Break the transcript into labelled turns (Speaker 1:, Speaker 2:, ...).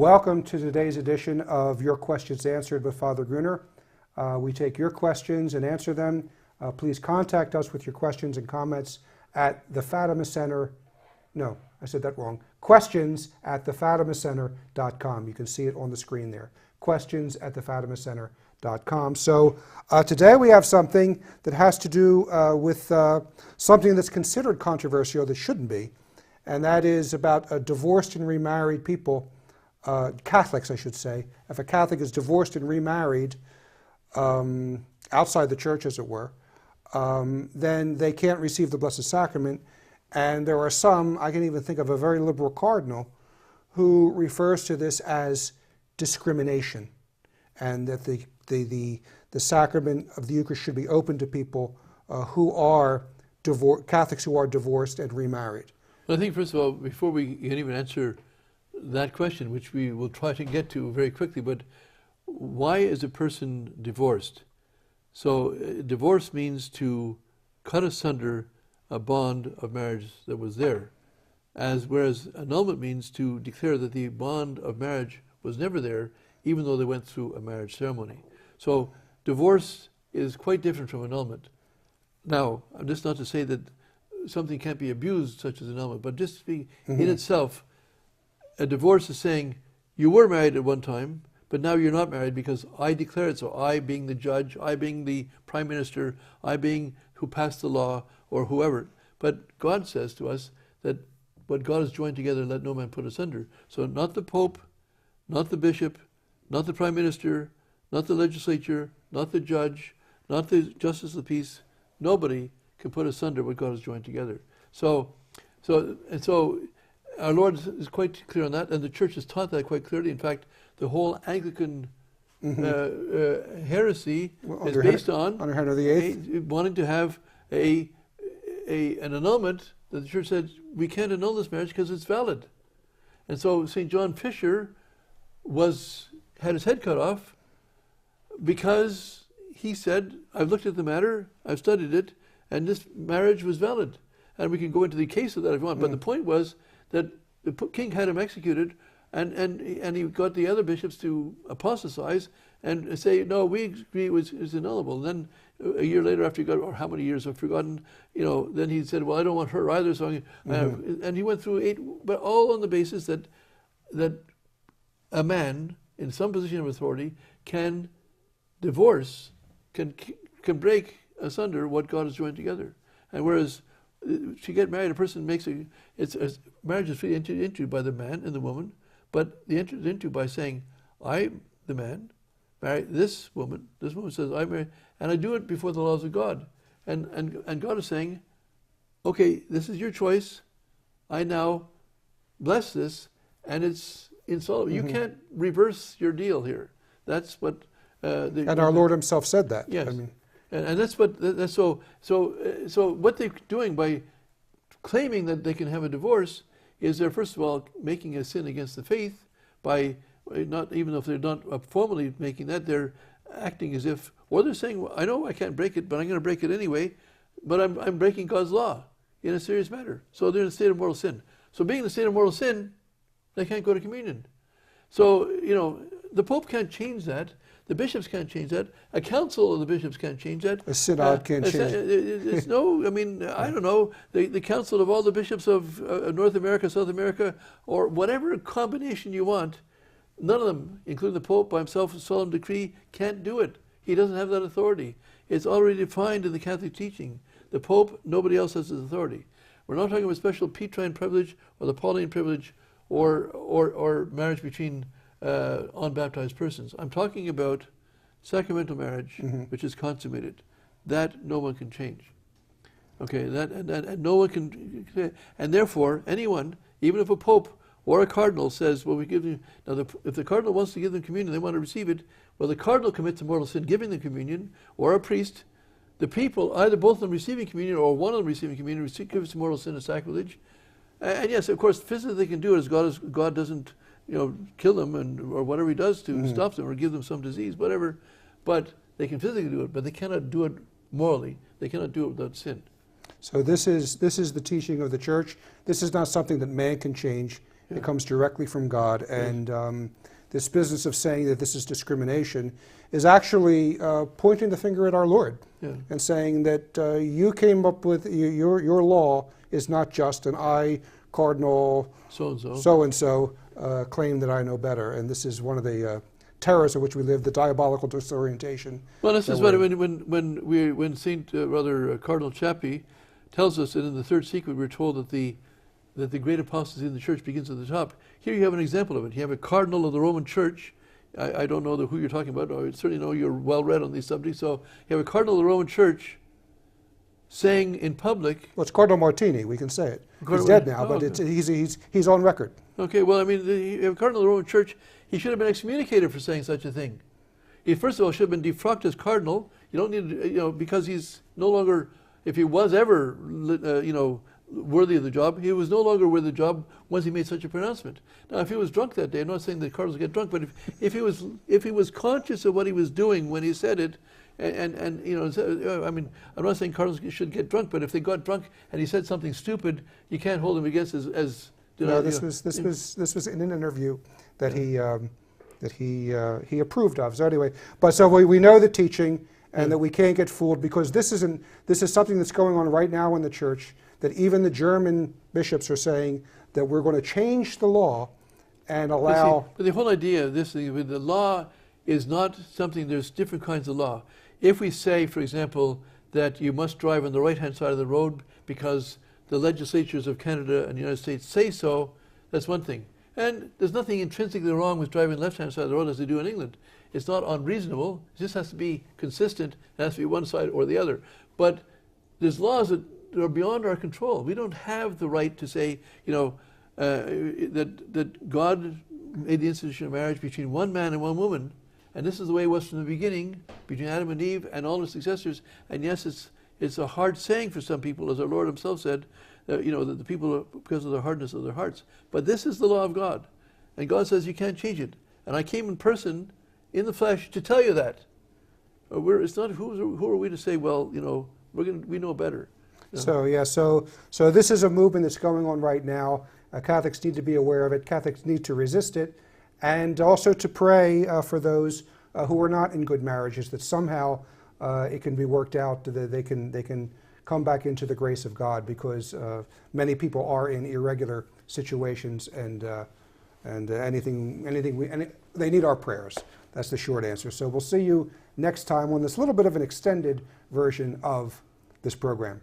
Speaker 1: Welcome to today's edition of Your Questions Answered with Father Gruner. We take your questions and answer them. Please contact us with your questions and comments at the Fatima Center. No, I said that wrong. Questions@thefatimacenter.com. You can see it on the screen there. Questions@thefatimacenter.com. So today we have something that has to do with something that's considered controversial that shouldn't be, and that is about divorced and remarried people. Catholics, I should say. If a Catholic is divorced and remarried outside the church, as it were, then they can't receive the Blessed Sacrament. And there are some, I can even think of a very liberal cardinal, who refers to this as discrimination, and that the sacrament of the Eucharist should be open to people who are Catholics who are divorced and remarried.
Speaker 2: Well, I think, first of all, before we can even answer that question, which we will try to get to very quickly, but why is a person divorced? So divorce means to cut asunder a bond of marriage that was there, whereas annulment means to declare that the bond of marriage was never there, even though they went through a marriage ceremony. So divorce is quite different from annulment. Now, just not to say that something can't be abused, such as annulment, but just in itself, a divorce is saying, you were married at one time, but now you're not married because I declare it so. I being the judge, I being the prime minister, I being who passed the law, or whoever. But God says to us that what God has joined together, let no man put asunder. So not the Pope, not the bishop, not the prime minister, not the legislature, not the judge, not the justice of the peace. Nobody can put asunder what God has joined together. So our Lord is quite clear on that, and the Church has taught that quite clearly. In fact, the whole Anglican heresy is based on
Speaker 1: Henry VIII
Speaker 2: wanting to have an annulment that the Church said we can't annul this marriage because it's valid. And so St. John Fisher had his head cut off because he said, I've looked at the matter, I've studied it, and this marriage was valid. And we can go into the case of that if you want. But the point was that the king had him executed, and he got the other bishops to apostatize and say, no, we agree it was annullable. And then a year later, after he got, or how many years I've forgotten, then he said, well, I don't want her either. So and he went through 8, but all on the basis that a man in some position of authority can divorce, can break asunder what God has joined together. And whereas to get married, a person marriage is freely entered into by the man and the woman, but they entered into by saying, I, the man, marry this woman. This woman says, I marry, and I do it before the laws of God. And God is saying, okay, this is your choice. I now bless this, and it's insoluble. You can't reverse your deal here. That's what.
Speaker 1: And our Lord Himself said that.
Speaker 2: Yes. And that's so what they're doing by claiming that they can have a divorce is they're first of all making a sin against the faith by not, even if they're not formally making that, they're acting as if, or they're saying, well, I know I can't break it, but I'm going to break it anyway, but I'm breaking God's law in a serious matter. So they're in a state of mortal sin. So being in a state of mortal sin, they can't go to communion. So, the Pope can't change that. The bishops can't change that. A council of the bishops can't change that.
Speaker 1: A synod can't change it.
Speaker 2: I don't know. The council of all the bishops of North America, South America, or whatever combination you want, none of them, including the Pope by himself, a solemn decree, can't do it. He doesn't have that authority. It's already defined in the Catholic teaching. The Pope, nobody else has his authority. We're not talking about special Petrine privilege or the Pauline privilege or marriage between unbaptized persons. I'm talking about sacramental marriage, which is consummated. That no one can change. Okay, that no one can, and therefore anyone, even if a pope or a cardinal says, well, we give you, now if the cardinal wants to give them communion, they want to receive it, well, the cardinal commits a mortal sin giving them communion, or a priest. The people, either both of them receiving communion or one of them receiving communion, gives mortal sin a sacrilege. And yes, of course, physically they can do it as God doesn't, kill them or whatever He does to stop them or give them some disease, whatever. But they can physically do it, but they cannot do it morally. They cannot do it without sin.
Speaker 1: So this is the teaching of the Church. This is not something that man can change.
Speaker 2: Yeah.
Speaker 1: It comes directly from God. And this business of saying that this is discrimination is actually pointing the finger at our Lord,
Speaker 2: Yeah.
Speaker 1: and saying that you came up with, your law is not just, and I, Cardinal so-and-so, claim that I know better. And this is one of the terrors of which we live, the diabolical disorientation.
Speaker 2: Well, this is what when Cardinal Chappie tells us that in the third secret we're told that the great apostasy in the church begins at the top. Here you have an example of it. You have a cardinal of the Roman Church. I don't know who you're talking about. I certainly know you're well read on these subjects. So you have a cardinal of the Roman Church saying in public.
Speaker 1: Well, it's Cardinal Martini. We can say it. He's dead now, but he's on record.
Speaker 2: Okay. Well, I mean, you have a cardinal of the Roman Church. He should have been excommunicated for saying such a thing. He first of all should have been defrocked as cardinal. You don't need to, because he's no longer. If he was ever, worthy of the job, he was no longer worthy of the job once he made such a pronouncement. Now, if he was drunk that day, I'm not saying that cardinals get drunk, but if he was conscious of what he was doing when he said it, I mean, I'm not saying cardinals should get drunk, but if they got drunk and he said something stupid, you can't hold him against as.
Speaker 1: This was in an interview that he approved of. So anyway, so we know the teaching, and that we can't get fooled, because this is something that's going on right now in the church, that even the German bishops are saying that we're going to change the law and allow.
Speaker 2: But the whole idea of this thing, the law is not something. There's different kinds of law. If we say, for example, that you must drive on the right-hand side of the road because the legislatures of Canada and the United States say so, that's one thing. And there's nothing intrinsically wrong with driving the left-hand side of the road as they do in England. It's not unreasonable. It just has to be consistent. It has to be one side or the other. But there's laws that are beyond our control. We don't have the right to say, that God made the institution of marriage between one man and one woman, and this is the way it was from the beginning between Adam and Eve and all their successors. And yes, it's a hard saying for some people, as our Lord Himself said, that the people, because of the hardness of their hearts. But this is the law of God, and God says you can't change it. And I came in person, in the flesh, to tell you that. It's not who are we to say? Well, we know better.
Speaker 1: So this is a movement that's going on right now. Catholics need to be aware of it. Catholics need to resist it, and also to pray for those who are not in good marriages, that somehow it can be worked out, that they can come back into the grace of God, because many people are in irregular situations, and they need our prayers. That's the short answer. So we'll see you next time on this little bit of an extended version of this program.